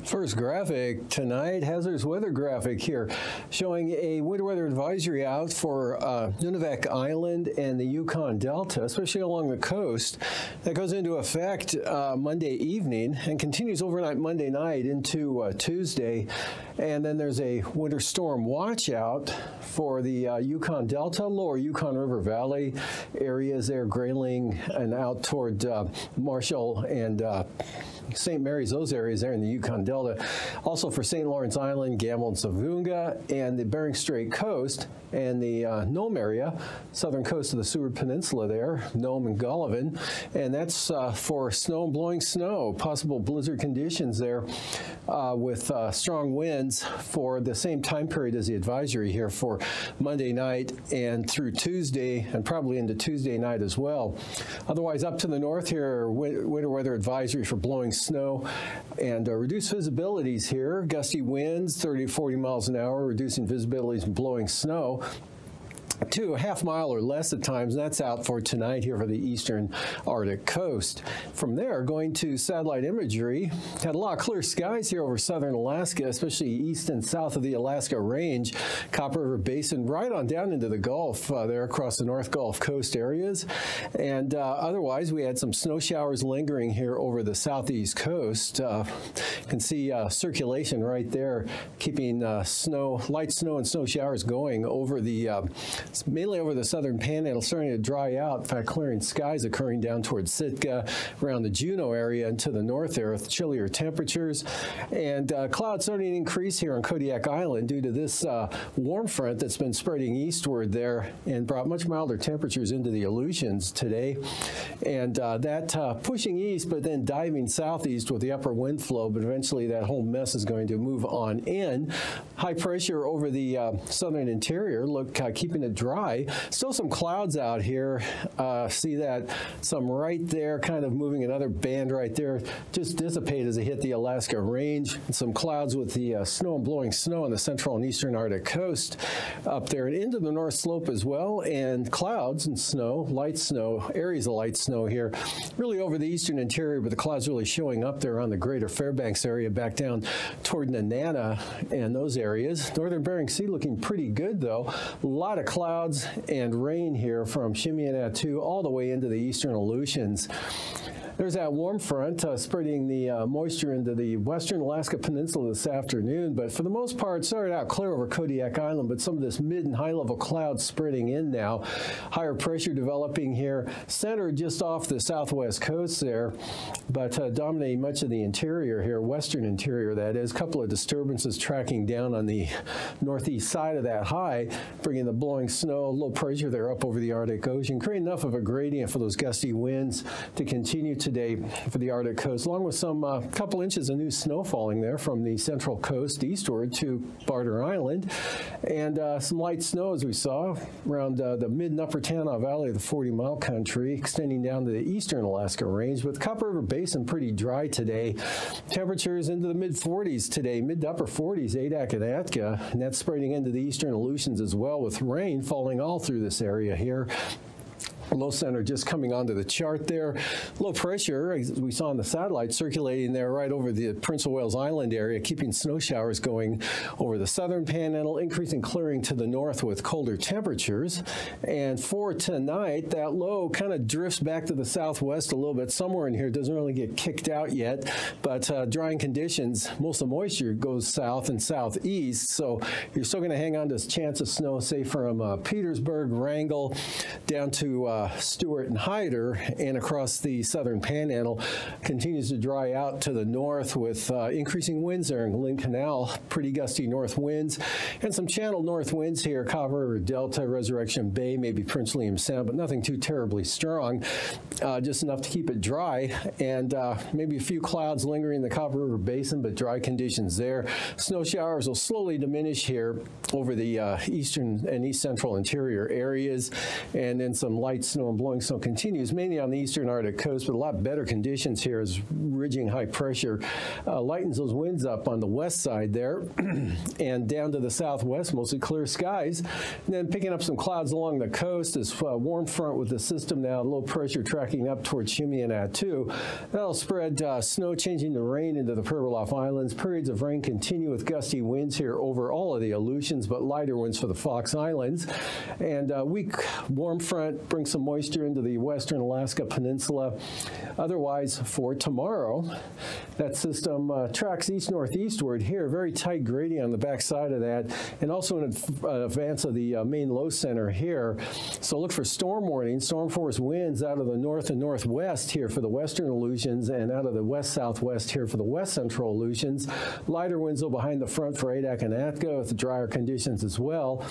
First graphic tonight, hazardous weather graphic here, showing a winter weather advisory out for Nunivak Island and the Yukon Delta, especially along the coast. That goes into effect Monday evening and continues overnight Monday night into Tuesday. And then there's a winter storm watch out for the Yukon Delta, lower Yukon River Valley areas there, Grayling and out toward Marshall and St. Mary's, those areas there in the Yukon Delta. Also for St. Lawrence Island, Gamble and Savunga, and the Bering Strait coast, and the Nome area, southern coast of the Seward Peninsula there, Nome and Gullivan. And that's for snow and blowing snow, possible blizzard conditions there with strong winds for the same time period as the advisory here for Monday night and through Tuesday, and probably into Tuesday night as well. Otherwise, up to the north here, winter weather advisory for blowing snow and reduced visibilities here. Gusty winds, 30 to 40 miles an hour, reducing visibilities and blowing snow to a half mile or less at times. That's out for tonight here for the eastern Arctic coast. From there, going to satellite imagery, had a lot of clear skies here over southern Alaska, especially east and south of the Alaska Range, Copper River Basin, right on down into the Gulf there across the North Gulf Coast areas. And otherwise, we had some snow showers lingering here over the southeast coast. You can see circulation right there, keeping light snow and snow showers going over the mainly over the southern panhandle, starting to dry out. In fact, clearing skies occurring down towards Sitka, around the Juneau area and to the north there with chillier temperatures. And clouds starting to increase here on Kodiak Island due to this warm front that's been spreading eastward there and brought much milder temperatures into the Aleutians today. And that pushing east, but then diving southeast with the upper wind flow, but eventually that whole mess is going to move on in. High pressure over the southern interior, keeping it dry. Still some clouds out here. See that some right there, kind of moving another band right there, just dissipate as they hit the Alaska Range. And some clouds with the snow and blowing snow on the central and eastern Arctic coast up there and into the North Slope as well. And clouds and snow, light snow, areas of light snow here, really over the eastern interior, but the clouds really showing up there on the greater Fairbanks area back down toward Nenana and those areas. Northern Bering Sea looking pretty good though. A lot of clouds and rain here from Chimney-Attu all the way into the eastern Aleutians. There's that warm front spreading the moisture into the western Alaska Peninsula this afternoon, but for the most part started out clear over Kodiak Island, but some of this mid and high level clouds spreading in now. Higher pressure developing here, centered just off the southwest coast there, but dominating much of the interior here, western interior that is. A couple of disturbances tracking down on the northeast side of that high, bringing the blowing snow, low pressure there up over the Arctic Ocean, creating enough of a gradient for those gusty winds to continue today for the Arctic coast, along with some couple inches of new snow falling there from the central coast eastward to Barter Island, and some light snow as we saw around the mid and upper Tanana Valley of the 40-mile country, extending down to the eastern Alaska Range, with Copper River Basin pretty dry today. Temperatures into the mid-40s today, mid to upper 40s, Adak and Atka, and that's spreading into the eastern Aleutians as well, with rain falling all through this area here. Low center just coming onto the chart there. Low pressure, as we saw on the satellite, circulating there right over the Prince of Wales Island area, keeping snow showers going over the southern panhandle, increasing clearing to the north with colder temperatures. And for tonight, that low kind of drifts back to the southwest a little bit. Somewhere in here, doesn't really get kicked out yet, but drying conditions, most of the moisture goes south and southeast, so you're still going to hang on to this chance of snow, say from Petersburg, Wrangell, down to Stewart and Hyder and across the southern panhandle continues to dry out to the north with increasing winds there in Lynn Canal, pretty gusty north winds, and some channeled north winds here, Copper River Delta, Resurrection Bay, maybe Prince William Sound, but nothing too terribly strong, just enough to keep it dry, and maybe a few clouds lingering in the Copper River Basin, but dry conditions there. Snow showers will slowly diminish here over the eastern and east central interior areas, and then some light snow and blowing snow continues, mainly on the eastern Arctic coast, but a lot better conditions here as ridging high pressure lightens those winds up on the west side there and down to the southwest, mostly clear skies. And then picking up some clouds along the coast, this warm front with the system now, low pressure tracking up towards Chimney-and-Attu. That'll spread snow changing to rain into the Pribilof Islands. Periods of rain continue with gusty winds here over all of the Aleutians, but lighter winds for the Fox Islands. And a weak warm front brings some moisture into the western Alaska Peninsula. Otherwise, for tomorrow, that system tracks east-northeastward here, very tight gradient on the backside of that, and also in advance of the main low center here. So look for storm warnings, storm force winds out of the north and northwest here for the western Aleutians, and out of the west-southwest here for the west central Aleutians. Lighter winds behind the front for Adak and Atka with drier conditions as well.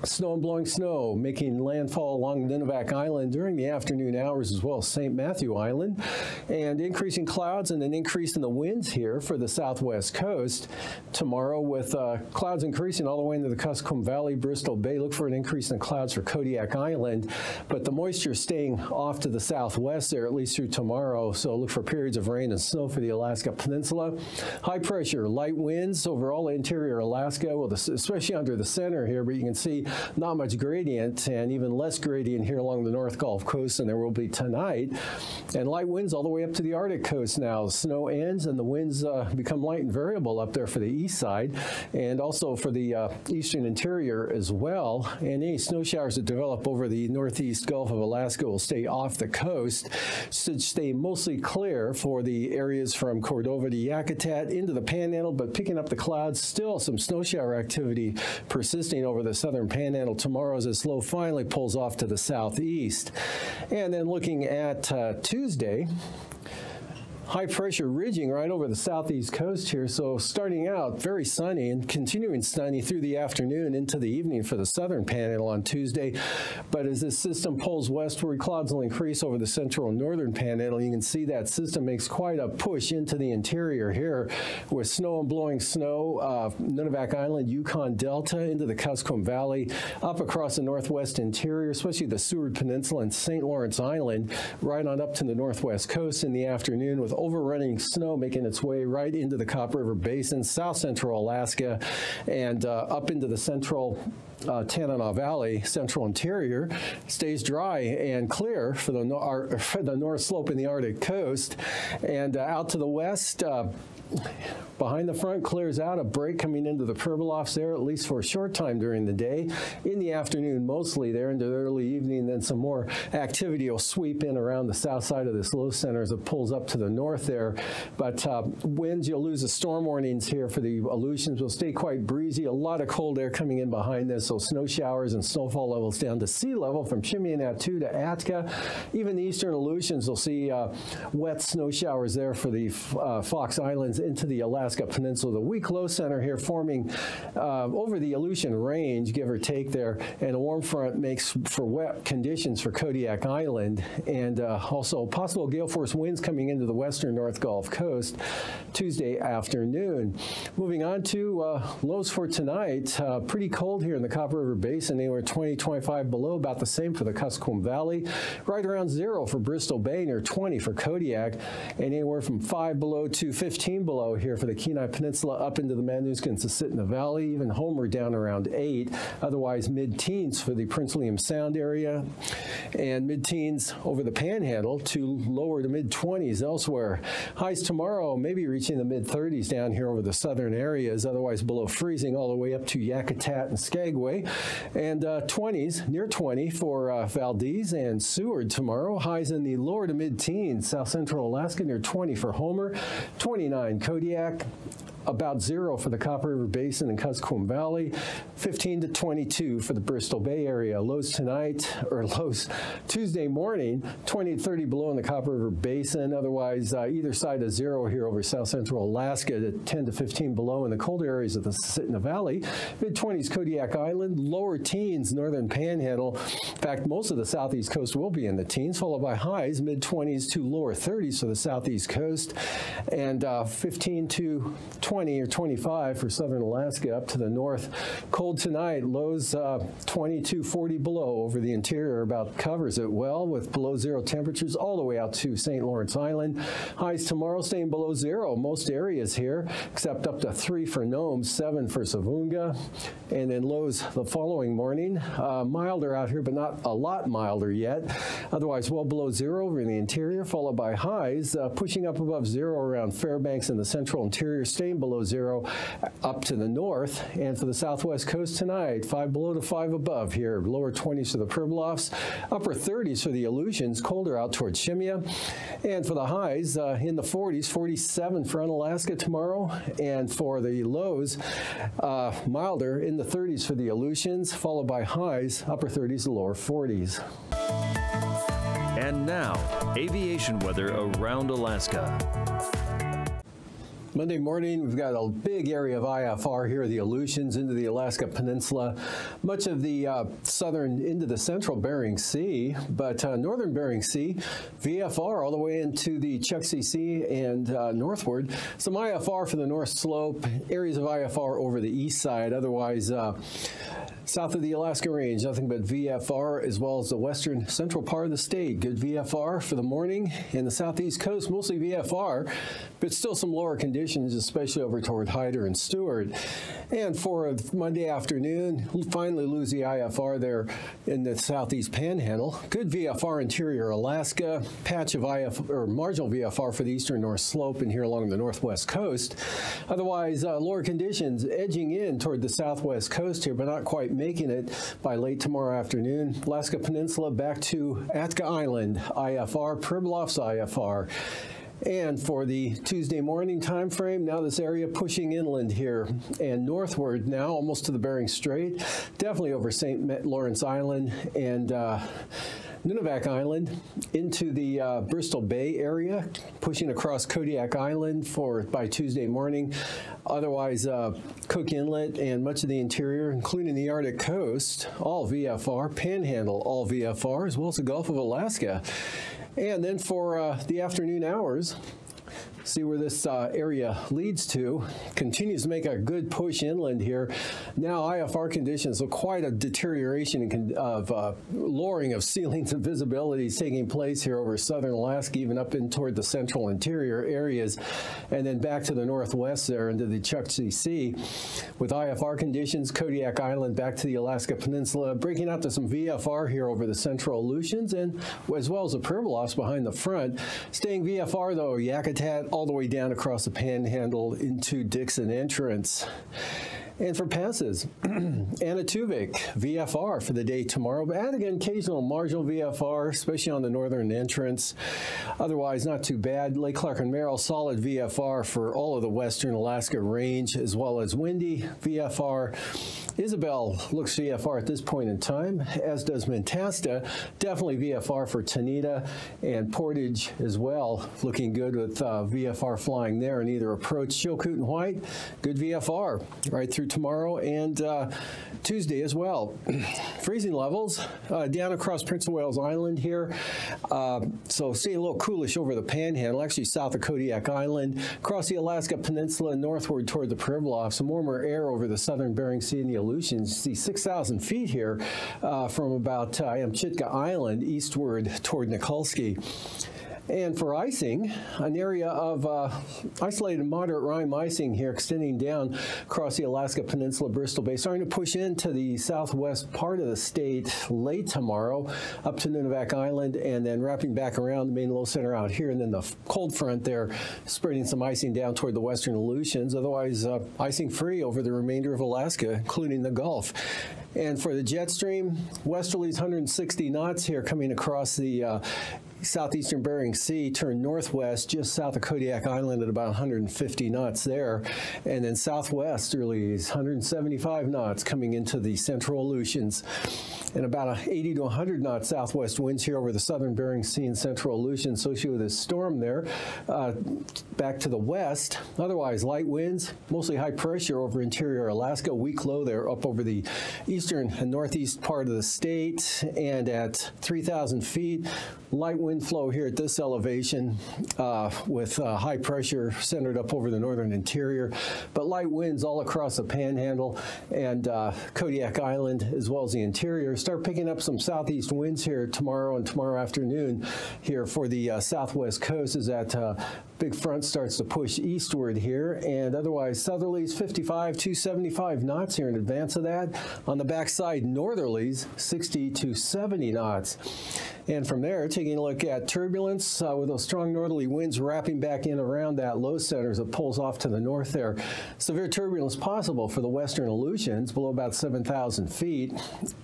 Snow and blowing snow making landfall along Nunivak Island during the afternoon hours, as well as St. Matthew Island, and increasing clouds and an increase in the winds here for the southwest coast tomorrow, with clouds increasing all the way into the Kuskokwim Valley, Bristol Bay. Look for an increase in clouds for Kodiak Island, but the moisture staying off to the southwest there, at least through tomorrow, so look for periods of rain and snow for the Alaska Peninsula. High pressure, light winds over all interior Alaska, well, especially under the center here, but you can see not much gradient, and even less gradient here along the North Gulf Coast than there will be tonight. And light winds all the way up to the Arctic coast now. Snow ends and the winds become light and variable up there for the east side, and also for the eastern interior as well. And any snow showers that develop over the northeast Gulf of Alaska will stay off the coast, should stay mostly clear for the areas from Cordova to Yakutat into the Panhandle, but picking up the clouds, still some snow shower activity persisting over the southern Panhandle tomorrow as this low finally pulls off to the southeast. And then looking at Tuesday, high pressure ridging right over the southeast coast here, so starting out very sunny and continuing sunny through the afternoon into the evening for the southern panhandle on Tuesday. But as this system pulls westward, clouds will increase over the central and northern panhandle. You can see that system makes quite a push into the interior here with snow and blowing snow, Nunivak Island, Yukon Delta, into the Kuskokwim Valley, up across the northwest interior, especially the Seward Peninsula and St. Lawrence Island, right on up to the northwest coast in the afternoon, with overrunning snow making its way right into the Copper River Basin, south central Alaska, and up into the central Tanana Valley, central interior. Stays dry and clear for the north slope in the Arctic coast, and out to the west, behind the front clears out, a break coming into the Pribilofs there, at least for a short time during the day. In the afternoon, mostly there into the early evening, then some more activity will sweep in around the south side of this low center as it pulls up to the north there. But winds, you'll lose the storm warnings here for the Aleutians. Will stay quite breezy, a lot of cold air coming in behind this, so snow showers and snowfall levels down to sea level from Chimney-and-Attu to Atka. Even the eastern Aleutians will see wet snow showers there for the Fox Islands into the Alaska Peninsula. The weak low center here forming over the Aleutian Range, give or take there, and a warm front makes for wet conditions for Kodiak Island, and also possible gale force winds coming into the western North Gulf Coast Tuesday afternoon. Moving on to lows for tonight, pretty cold here in the Copper River Basin, anywhere 20, 25 below, about the same for the Kuskokwim Valley, right around 0 for Bristol Bay, near 20 for Kodiak, and anywhere from 5 below to 15 below here for the Kenai Peninsula, up into the Manooskan and Susitna Valley, even Homer down around 8, otherwise mid-teens for the Prince William Sound area, and mid-teens over the Panhandle to lower to mid-20s elsewhere. Highs tomorrow maybe reaching the mid-30s down here over the southern areas, otherwise below freezing all the way up to Yakutat and Skagway, and 20s, near 20 for Valdez and Seward tomorrow. Highs in the lower to mid-teens, south central Alaska near 20 for Homer, 29 Kodiak, about 0 for the Copper River Basin and Kuskokwim Valley, 15 to 22 for the Bristol Bay area. Lows tonight, or lows Tuesday morning, 20 to 30 below in the Copper River Basin. Otherwise, either side of 0 here over south central Alaska, to 10 to 15 below in the colder areas of the Susitna Valley. Mid-20s Kodiak Island, lower teens northern Panhandle. In fact, most of the southeast coast will be in the teens, followed by highs mid-20s to lower 30s for the southeast coast, and 15 to 20 or 25 for southern Alaska up to the north. Cold tonight, lows 20 to 40 below over the interior, about covers it well with below 0 temperatures all the way out to St. Lawrence Island. Highs tomorrow staying below 0 most areas here, except up to 3 for Nome, 7 for Savunga, and then lows the following morning. Milder out here, but not a lot milder yet. Otherwise, well below 0 over in the interior, followed by highs pushing up above 0 around Fairbanks in the central interior, staying below 0 up to the north. And for the southwest coast tonight, 5 below to 5 above here. Lower 20s for the Pribilofs, upper 30s for the Aleutians, colder out towards Shemya. And for the highs, in the 40s, 47 for Unalaska tomorrow. And for the lows, milder in the 30s for the Aleutians, followed by highs, upper 30s to lower 40s. And now, aviation weather around Alaska. Monday morning, we've got a big area of IFR here, the Aleutians into the Alaska Peninsula, much of the southern into the central Bering Sea, but northern Bering Sea, VFR all the way into the Chukchi Sea and northward. Some IFR for the north slope, areas of IFR over the east side, otherwise south of the Alaska Range, nothing but VFR, as well as the western central part of the state. Good VFR for the morning. In the southeast coast, mostly VFR, but still some lower conditions, especially over toward Hyder and Stewart. And for Monday afternoon, we'll finally lose the IFR there in the southeast Panhandle. Good VFR interior Alaska, patch of IFR, or marginal VFR for the eastern north slope and here along the northwest coast. Otherwise, lower conditions edging in toward the southwest coast here, but not quite making it by late tomorrow afternoon. Alaska Peninsula back to Atka Island, IFR, Pribilofs IFR. And for the Tuesday morning time frame, now this area pushing inland here and northward now, almost to the Bering Strait, definitely over St. Lawrence Island and Nunivak Island into the Bristol Bay area, pushing across Kodiak Island by Tuesday morning. Otherwise, Cook Inlet and much of the interior, including the Arctic coast, all VFR, Panhandle, all VFR, as well as the Gulf of Alaska. And then for the afternoon hours, see where this area leads to. Continues to make a good push inland here. Now IFR conditions, so quite a deterioration of lowering of ceilings and visibility taking place here over southern Alaska, even up in toward the central interior areas, and then back to the northwest there into the Chukchi Sea. With IFR conditions, Kodiak Island back to the Alaska Peninsula, breaking out to some VFR here over the central Aleutians, and as well as the Pribilofs behind the front. Staying VFR though, Yakutat all the way down across the Panhandle into Dixon Entrance. And for passes, Anaktuvik, VFR for the day tomorrow, but add again occasional marginal VFR, especially on the northern entrance. Otherwise, not too bad. Lake Clark and Merrill, solid VFR for all of the western Alaska range, as well as windy VFR. Isabel looks VFR at this point in time, as does Mentasta. Definitely VFR for Tanita and Portage as well, looking good with VFR flying there in either approach. Chilkoot and White, good VFR right through tomorrow and Tuesday as well. Freezing levels down across Prince of Wales Island here. So staying a little coolish over the Panhandle, actually south of Kodiak Island, across the Alaska Peninsula northward toward the Pribilofs. Some warmer air over the southern Bering Sea and the Aleutians. You see 6,000 feet here from about Amchitka Island eastward toward Nikolsky. And for icing, an area of isolated moderate rime icing here extending down across the Alaska Peninsula, Bristol Bay, starting to push into the southwest part of the state late tomorrow up to Nunivak Island and then wrapping back around the main low center out here, and then the cold front there spreading some icing down toward the western Aleutians, otherwise icing free over the remainder of Alaska, including the Gulf. And for the jet stream, westerlies 160 knots here coming across the southeastern Bering Sea turned northwest just south of Kodiak Island at about 150 knots there, and then southwesterlies 175 knots coming into the central Aleutians, and about 80 to 100 knot southwest winds here over the southern Bering Sea and central Aleutians associated with this storm there. Back to the west, otherwise light winds, mostly high pressure over interior Alaska, weak low there up over the eastern and northeast part of the state, and at 3,000 feet, light wind flow here at this elevation with high pressure centered up over the northern interior, but light winds all across the Panhandle and Kodiak Island as well as the interior. Start picking up some southeast winds here tomorrow and tomorrow afternoon here for the southwest coast as that big front starts to push eastward here, and otherwise southerlies 55 to 75 knots here in advance of that. On the backside, northerlies 60 to 70 knots. And from there, taking a look at turbulence with those strong northerly winds wrapping back in around that low center as it pulls off to the north there. Severe turbulence possible for the western Aleutians below about 7,000 feet.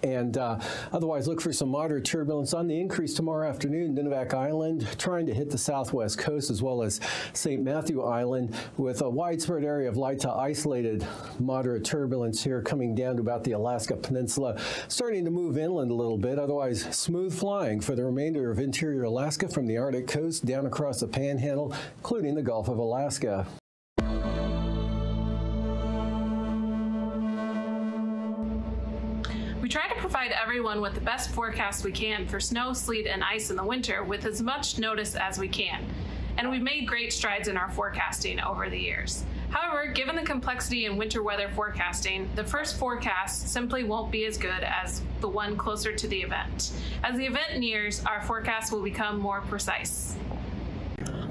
And otherwise, look for some moderate turbulence on the increase tomorrow afternoon. Nunivak Island trying to hit the southwest coast as well as St. Matthew Island with a widespread area of light to isolated moderate turbulence here coming down to about the Alaska Peninsula, starting to move inland a little bit. Otherwise, smooth flying for the remainder of interior Alaska from the Arctic coast down across the Panhandle, including the Gulf of Alaska. We try to provide everyone with the best forecast we can for snow, sleet, and ice in the winter with as much notice as we can. And we've made great strides in our forecasting over the years. However, given the complexity in winter weather forecasting, the first forecast simply won't be as good as the one closer to the event. As the event nears, our forecasts will become more precise.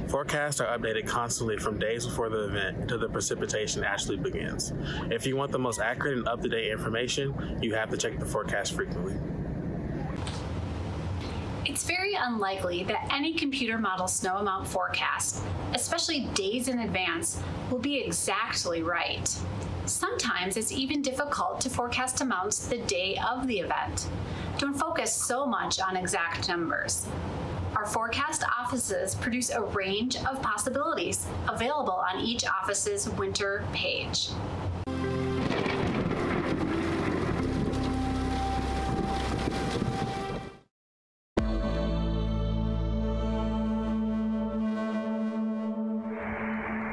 Forecasts are updated constantly from days before the event until the precipitation actually begins. If you want the most accurate and up-to-date information, you have to check the forecast frequently. It's very unlikely that any computer model snow amount forecast, especially days in advance, will be exactly right. Sometimes it's even difficult to forecast amounts the day of the event. Don't focus so much on exact numbers. Our forecast offices produce a range of possibilities available on each office's winter page.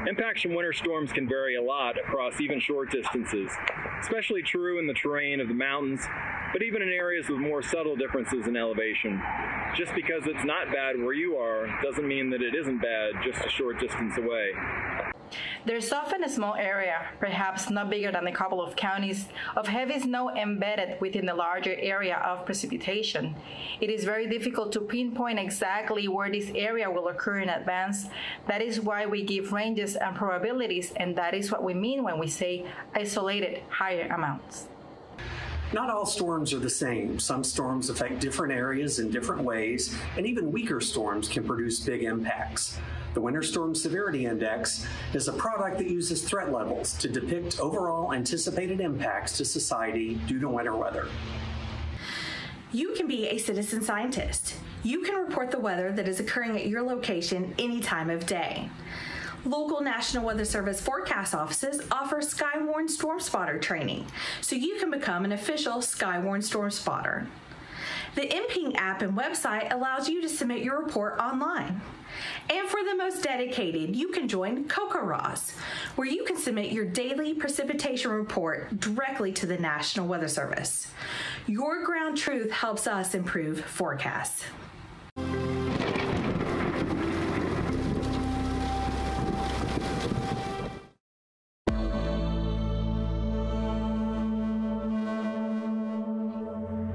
Impacts from winter storms can vary a lot across even short distances, especially true in the terrain of the mountains, but even in areas with more subtle differences in elevation. Just because it's not bad where you are doesn't mean that it isn't bad just a short distance away. There's often a small area, perhaps not bigger than a couple of counties, of heavy snow embedded within the larger area of precipitation. It is very difficult to pinpoint exactly where this area will occur in advance. That is why we give ranges and probabilities, and that is what we mean when we say isolated higher amounts. Not all storms are the same. Some storms affect different areas in different ways, and even weaker storms can produce big impacts. The Winter Storm Severity Index is a product that uses threat levels to depict overall anticipated impacts to society due to winter weather. You can be a citizen scientist. You can report the weather that is occurring at your location any time of day. Local National Weather Service forecast offices offer Skywarn Storm Spotter training, so you can become an official Skywarn Storm Spotter. The MPing app and website allows you to submit your report online. And for the most dedicated, you can join CocoRaws, where you can submit your daily precipitation report directly to the National Weather Service. Your ground truth helps us improve forecasts.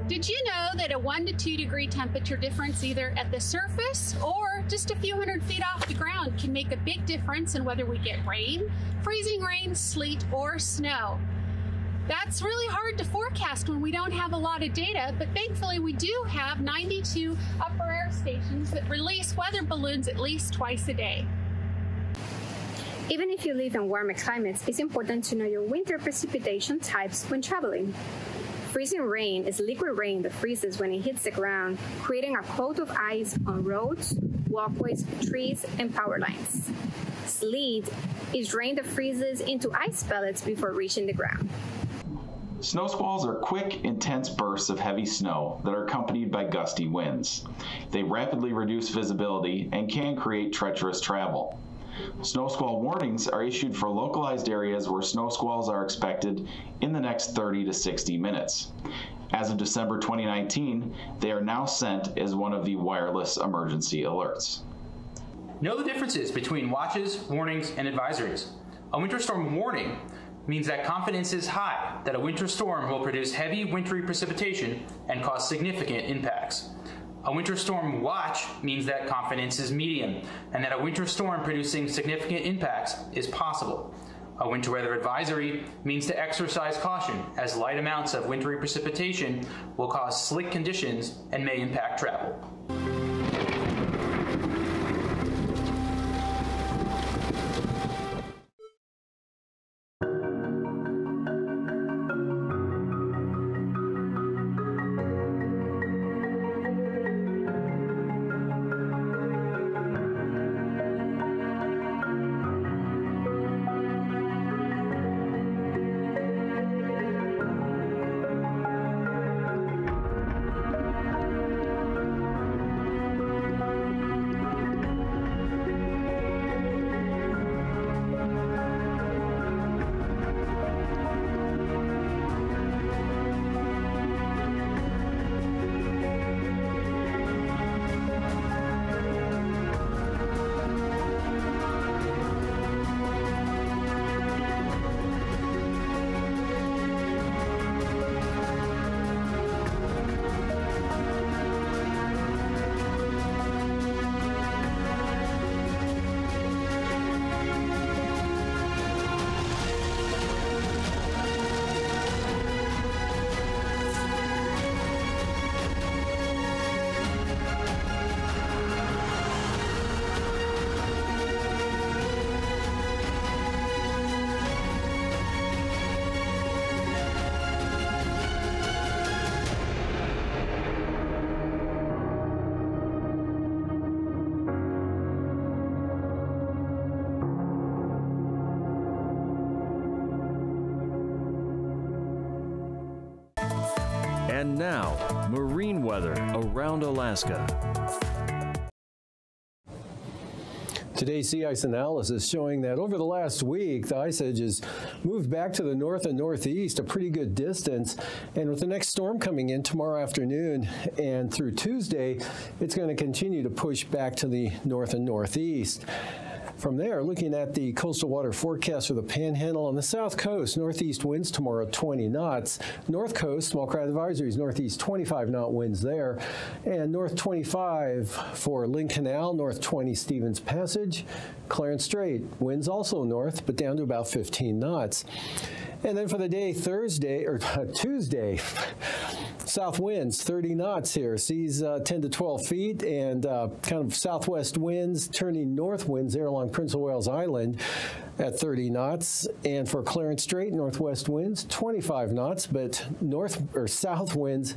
Did you know that a 1 to 2 degree temperature difference either at the surface or just a few hundred feet off the ground can make a big difference in whether we get rain, freezing rain, sleet, or snow? That's really hard to forecast when we don't have a lot of data, but thankfully we do have 92 upper air stations that release weather balloons at least twice a day. Even if you live in warmer climates, it's important to know your winter precipitation types when traveling. Freezing rain is liquid rain that freezes when it hits the ground, creating a coat of ice on roads, walkways, trees, and power lines. Sleet is rain that freezes into ice pellets before reaching the ground. Snow squalls are quick, intense bursts of heavy snow that are accompanied by gusty winds. They rapidly reduce visibility and can create treacherous travel. Snow squall warnings are issued for localized areas where snow squalls are expected in the next 30 to 60 minutes. As of December 2019, they are now sent as one of the wireless emergency alerts. Know the differences between watches, warnings, and advisories. A winter storm warning means that confidence is high that a winter storm will produce heavy wintry precipitation and cause significant impacts. A winter storm watch means that confidence is medium and that a winter storm producing significant impacts is possible. A winter weather advisory means to exercise caution as light amounts of wintry precipitation will cause slick conditions and may impact travel. And now, marine weather around Alaska. Today's sea ice analysis showing that over the last week, the ice edge has moved back to the north and northeast a pretty good distance. And with the next storm coming in tomorrow afternoon and through Tuesday, it's going to continue to push back to the north and northeast. From there, looking at the coastal water forecast for the Panhandle on the south coast, northeast winds tomorrow 20 knots. North coast, small craft advisories, northeast 25-knot winds there. And north 25 for Lynn Canal, north 20 Stevens Passage. Clarence Strait, winds also north, but down to about 15 knots. And then for the day Tuesday, south winds 30 knots here, seas 10 to 12 feet, and kind of southwest winds turning north winds there along Prince of Wales Island at 30 knots. And for Clarence Strait, northwest winds 25 knots, but north or south winds,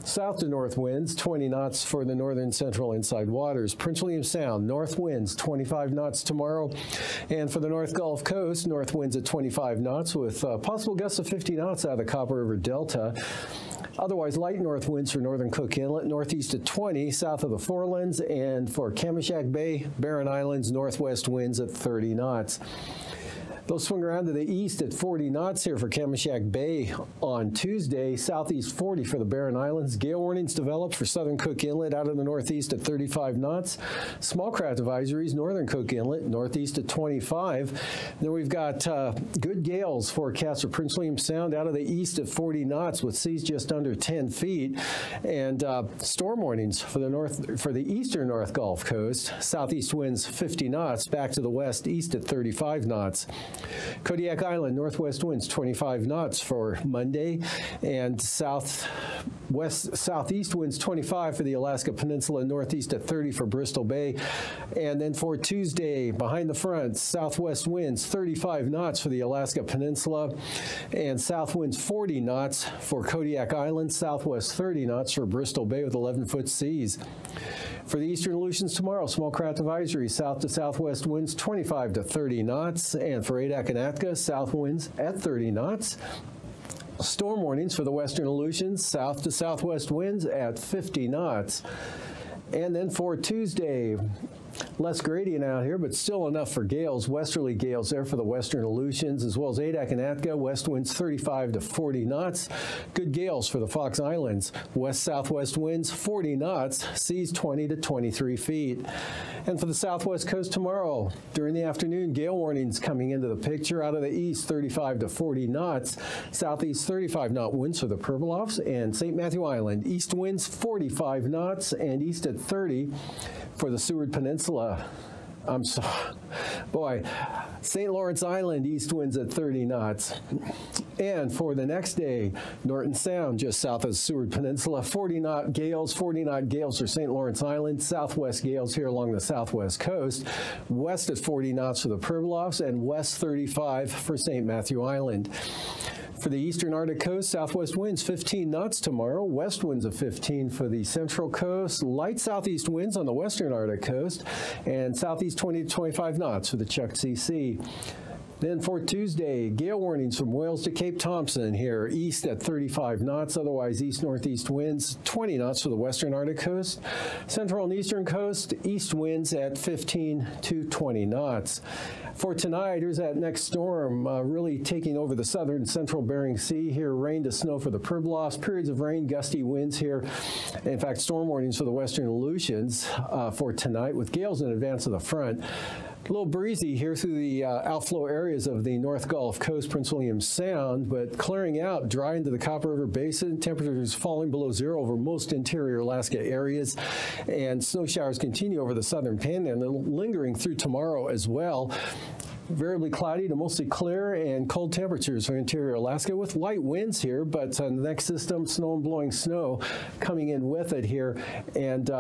south to north winds 20 knots for the northern central inside waters. Prince William Sound, north winds 25 knots tomorrow. And for the North Gulf Coast, north winds at 25 knots with possible gusts of 50 knots out of the Copper River Delta. Otherwise, light north winds for northern Cook Inlet, northeast at 20, south of the Forelands, and for Kamishak Bay, Barren Islands, northwest winds at 30 knots. They'll swing around to the east at 40 knots here for Kamishak Bay on Tuesday, southeast 40 for the Barren Islands. Gale warnings developed for southern Cook Inlet out of the northeast at 35 knots. Small craft advisories, northern Cook Inlet, northeast at 25. Then we've got good gales forecast for Prince William Sound out of the east at 40 knots with seas just under 10 feet. And storm warnings for the eastern North Gulf Coast. Southeast winds 50 knots, back to the west, east at 35 knots. Kodiak Island, northwest winds 25 knots for Monday, and south West-southeast winds 25 for the Alaska Peninsula, northeast at 30 for Bristol Bay. And then for Tuesday, behind the front, southwest winds 35 knots for the Alaska Peninsula, and south winds 40 knots for Kodiak Island, southwest 30 knots for Bristol Bay with 11-foot seas. For the eastern Aleutians tomorrow, small craft advisory, south to southwest winds 25 to 30 knots, and for Adak and Atka, south winds at 30 knots. Storm warnings for the western Aleutians, south to southwest winds at 50 knots. And then for Tuesday, less gradient out here, but still enough for gales, westerly gales there for the western Aleutians, as well as Adak and Atka, west winds 35 to 40 knots. Good gales for the Fox Islands, west-southwest winds 40 knots, seas 20 to 23 feet. And for the southwest coast tomorrow, during the afternoon, gale warnings coming into the picture. Out of the east, 35 to 40 knots, southeast 35-knot winds for the Pribilofs, and St. Matthew Island, east winds 45 knots, and east at 30 for the Seward Peninsula. St. Lawrence Island, east winds at 30 knots. And for the next day, Norton Sound, just south of the Seward Peninsula, 40-knot gales for St. Lawrence Island, southwest gales here along the southwest coast, west at 40 knots for the Pribilofs, and west 35 for St. Matthew Island. For the eastern Arctic coast, southwest winds 15 knots tomorrow, west winds of 15 for the central coast, light southeast winds on the western Arctic coast, and southeast 20 to 25 knots for the Chukchi Sea. Then for Tuesday, gale warnings from Wales to Cape Thompson here, east at 35 knots, otherwise east-northeast winds, 20 knots for the western Arctic coast. Central and eastern coast, east winds at 15 to 20 knots. For tonight, here's that next storm really taking over the southern central Bering Sea here, rain to snow for the Pribilofs, periods of rain, gusty winds here. In fact, storm warnings for the western Aleutians for tonight with gales in advance of the front. A little breezy here through the outflow areas of the North Gulf Coast, Prince William Sound, but clearing out, dry into the Copper River Basin. Temperatures falling below zero over most interior Alaska areas, and snow showers continue over the southern panhandle, lingering through tomorrow as well. Variably cloudy to mostly clear, and cold temperatures for interior Alaska with light winds here, but on the next system, snow and blowing snow coming in with it here. And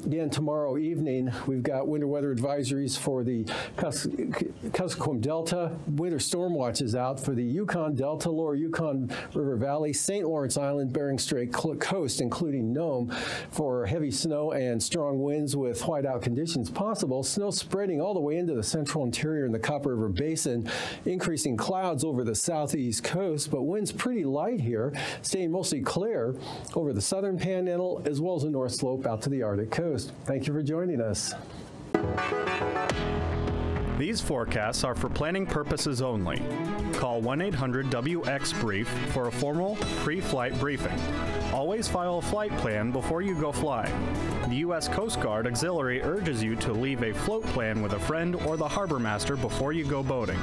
again, tomorrow evening, we've got winter weather advisories for the Kuskokwim Delta, winter storm watches out for the Yukon Delta, lower Yukon River Valley, St. Lawrence Island, Bering Strait coast, including Nome, for heavy snow and strong winds with whiteout conditions possible. Snow spreading all the way into the central interior in the Copper River Basin, increasing clouds over the southeast coast, but winds pretty light here, staying mostly clear over the southern panhandle as well as the north slope out to the Arctic coast. Thank you for joining us. These forecasts are for planning purposes only. Call 1-800-WX-BRIEF for a formal pre-flight briefing. Always file a flight plan before you go flying. The U.S. Coast Guard Auxiliary urges you to leave a float plan with a friend or the harbor master before you go boating.